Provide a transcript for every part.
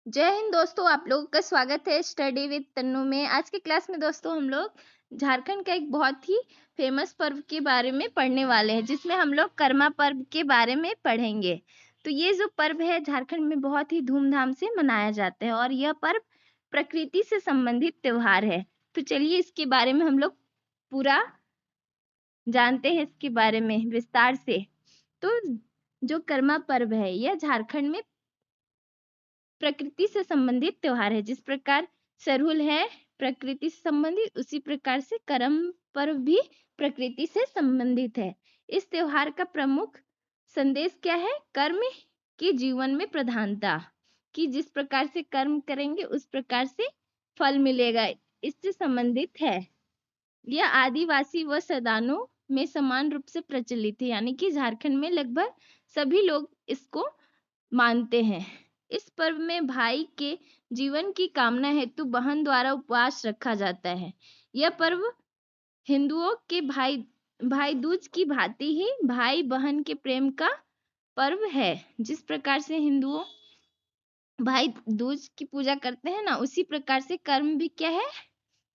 जय हिंद दोस्तों, आप लोगों का स्वागत है स्टडी विद तन्नू में। आज के क्लास में दोस्तों हम लोग झारखंड का एक बहुत ही फेमस पर्व के बारे में पढ़ने वाले हैं, जिसमें हम लोग कर्मा पर्व के बारे में पढ़ेंगे। तो ये जो पर्व है झारखंड में बहुत ही धूमधाम से मनाया जाता है और यह पर्व प्रकृति से संबंधित त्योहार है। तो चलिए इसके बारे में हम लोग पूरा जानते हैं, इसके बारे में विस्तार से। तो जो कर्मा पर्व है यह झारखंड में प्रकृति से संबंधित त्योहार है। जिस प्रकार सरहुल है प्रकृति से संबंधित, उसी प्रकार से करम पर्व भी प्रकृति से संबंधित है। इस त्योहार का प्रमुख संदेश क्या है? कर्म की जीवन में प्रधानता, कि जिस प्रकार से कर्म करेंगे उस प्रकार से फल मिलेगा, इससे संबंधित है। यह आदिवासी व सदानों में समान रूप से प्रचलित है, यानी कि झारखंड में लगभग सभी लोग इसको मानते हैं। इस पर्व में भाई के जीवन की कामना हेतु बहन द्वारा उपवास रखा जाता है। यह पर्व हिंदुओं के भाई दूज की भांति ही भाई बहन के प्रेम का पर्व है। जिस प्रकार से हिंदुओं भाई दूज की पूजा करते हैं ना, उसी प्रकार से कर्म भी क्या है?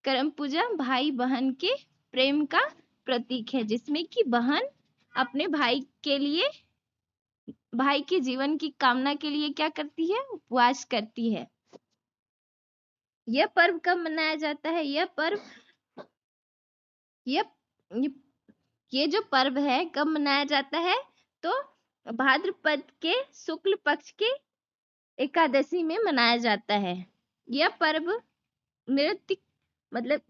कर्म पूजा भाई बहन के प्रेम का प्रतीक है, जिसमें कि बहन अपने भाई के जीवन की कामना के लिए क्या करती है? उपवास करती है। यह पर्व कब मनाया जाता है? यह ये जो पर्व है कब मनाया जाता है? तो भाद्रपद के शुक्ल पक्ष के एकादशी में मनाया जाता है। यह पर्व नृत्य मतलब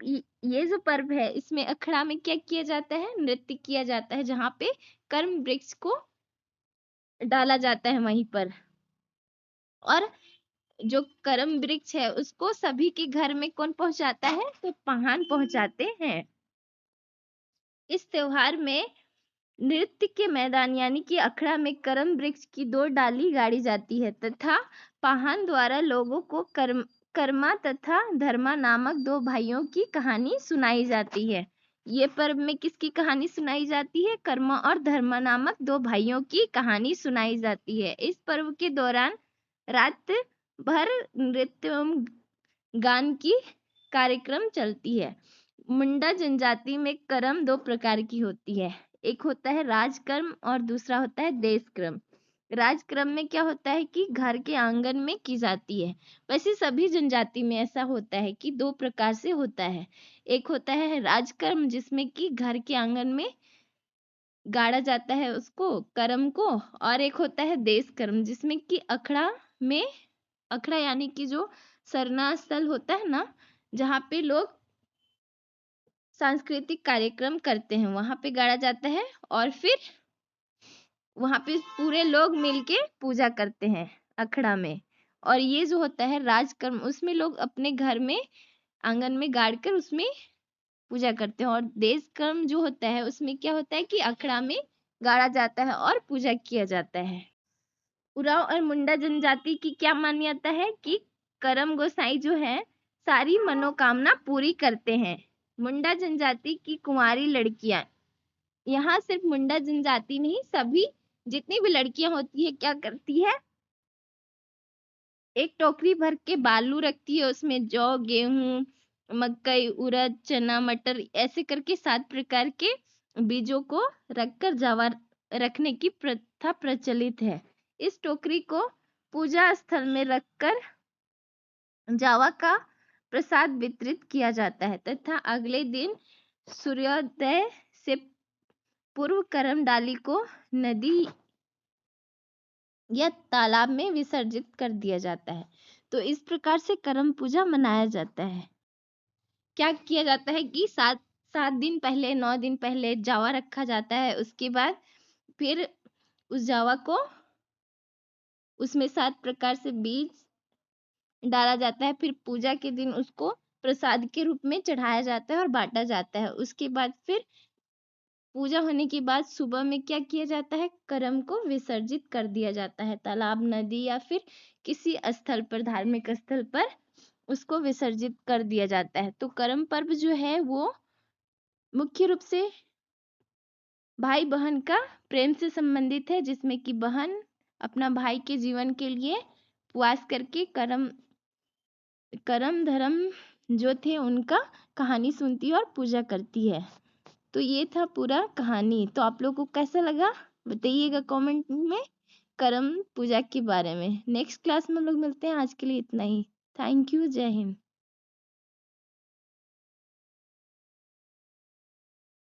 ये जो पर्व है इसमें अखड़ा में क्या किया जाता है? नृत्य किया जाता है, जहाँ पे कर्म वृक्ष को डाला जाता है वहीं पर। और जो करम वृक्ष है उसको सभी के घर में कौन पहुंचाता है? तो पाहन पहुंचाते हैं। इस त्योहार में नृत्य के मैदान यानी कि अखड़ा में करम वृक्ष की 2 डाली गाड़ी जाती है तथा पाहन द्वारा लोगों को कर्मा तथा धर्मा नामक 2 भाइयों की कहानी सुनाई जाती है। ये पर्व में किसकी कहानी सुनाई जाती है? कर्मा और धर्मा नामक 2 भाइयों की कहानी सुनाई जाती है। इस पर्व के दौरान रात भर नृत्य एवं गान की कार्यक्रम चलती है। मुंडा जनजाति में कर्म 2 प्रकार की होती है। एक होता है राजकर्म और दूसरा होता है देशक्रम। राजक्रम में क्या होता है कि घर के आंगन में की जाती है। वैसे सभी जनजाति में ऐसा होता है कि 2 प्रकार से होता है। एक होता है राजकर्म, जिसमें कि घर के आंगन में गाड़ा जाता है उसको कर्म को, और एक होता है देश कर्म, जिसमें कि अखड़ा यानी कि जो सरना स्थल होता है ना, जहाँ पे लोग सांस्कृतिक कार्यक्रम करते हैं, वहां पे गाड़ा जाता है और फिर वहां पे पूरे लोग मिलके पूजा करते हैं अखड़ा में। और ये जो होता है राजकर्म, उसमें लोग अपने घर में आंगन में गाड़ कर उसमें पूजा करते हैं। और देश कर्म जो होता है उसमें क्या होता है कि अखड़ा में गाड़ा जाता है और पूजा किया जाता है। उरांव और मुंडा जनजाति की क्या मान्यता है कि करम गोसाई जो है सारी मनोकामना पूरी करते हैं। मुंडा जनजाति की कुंवारी लड़कियां, यहाँ सिर्फ मुंडा जनजाति नहीं, सभी जितनी भी लड़कियां होती है क्या करती है? एक टोकरी भर के बालू रखती है, उसमें जौ, गेहूं, मकई, उड़द, चना, मटर ऐसे करके 7 प्रकार के बीजों को रखकर जावा रखने की प्रथा प्रचलित है। इस टोकरी को पूजा स्थल में रखकर जावा का प्रसाद वितरित किया जाता है तथा अगले दिन सूर्योदय से पूर्व करम डाली को नदी या तालाब में विसर्जित कर दिया जाता है। तो इस प्रकार से करम पूजा मनाया जाता है। क्या किया जाता है कि 7 दिन पहले, 9 दिन पहले जावा रखा जाता है। उसके बाद फिर उस जावा को उसमें 7 प्रकार से बीज डाला जाता है। फिर पूजा के दिन उसको प्रसाद के रूप में चढ़ाया जाता है और बांटा जाता है। उसके बाद फिर पूजा होने के बाद सुबह में क्या किया जाता है? करम को विसर्जित कर दिया जाता है तालाब, नदी या फिर किसी स्थल पर, धार्मिक स्थल पर उसको विसर्जित कर दिया जाता है। तो करम पर्व जो है वो मुख्य रूप से भाई बहन का प्रेम से संबंधित है, जिसमें कि बहन अपना भाई के जीवन के लिए उपवास करके करम धर्म जो थे उनका कहानी सुनती है और पूजा करती है। तो ये था पूरा कहानी। तो आप लोग को कैसा लगा बताइएगा कमेंट में करम पूजा के बारे में। नेक्स्ट क्लास में हम लोग मिलते हैं। आज के लिए इतना ही। Thank you. जय हिंद।